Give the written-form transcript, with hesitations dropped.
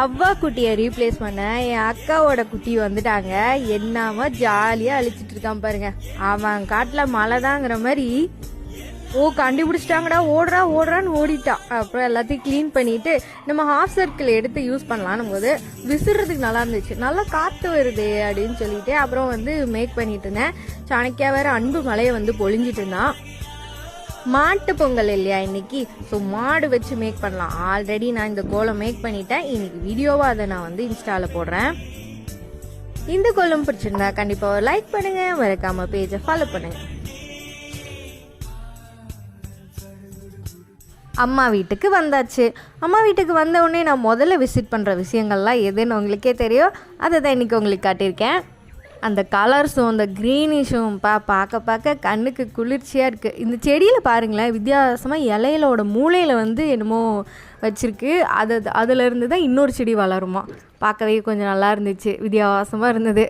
அவ்வா குட்டியை ரீப்ளேஸ் பண்ண என் அக்காவோட குட்டி வந்துட்டாங்க. என்னமா ஜாலியாக அழிச்சிட்டு இருக்கான் பாருங்க. அவன் காட்டில் மழை தாங்கிற மாதிரி கண்டுபிடிச்சிட்டாங்கடா ஓடுறான்னு ஓடிட்டான். அப்புறம் எல்லாத்தையும் க்ளீன் பண்ணிட்டு நம்ம ஹாஃப் சர்க்கிள் எடுத்து யூஸ் பண்ணலான்னு போது விசிறதுக்கு நல்லா இருந்துச்சு. நல்லா காற்று வருது அப்படின்னு சொல்லிட்டு அப்புறம் மேக் பண்ணிட்டு இருந்தேன். சாணக்கியா வேற அன்பு மலையை பொழிஞ்சிட்டு இருந்தான். மாட்டு பொங்கல் இல்லையா இன்னைக்கு, ஸோ மாடு வச்சு மேக் பண்ணலாம். ஆல்ரெடி நான் இந்த கோலம் மேக் பண்ணிட்டேன். இன்னைக்கு வீடியோவாக அதை நான் இன்ஸ்டாவில் போடுறேன். இந்த கோலம் பிடிச்சிருந்தா கண்டிப்பாக லைக் பண்ணுங்க, மறக்காம பேஜை ஃபாலோ பண்ணுங்க. அம்மா வீட்டுக்கு வந்தாச்சு. அம்மா வீட்டுக்கு வந்த உடனே நான் முதல்ல விசிட் பண்ணுற விஷயங்கள்லாம் எதுன்னு உங்களுக்கே தெரியும். அதை தான் இன்றைக்கி உங்களுக்கு காட்டியிருக்கேன். அந்த கலர்ஸும் அந்த க்ரீனிஷும் பார்க்க கண்ணுக்கு குளிர்ச்சியாக இருக்குது. இந்த செடியில் பாருங்களேன், வித்தியாசமாக இலையிலோட மூளையில் என்னமோ வச்சுருக்கு. அதிலிருந்து தான் இன்னொரு செடி வளருமா. பார்க்கவே கொஞ்சம் நல்லா இருந்துச்சு, வித்தியாசமாக இருந்தது.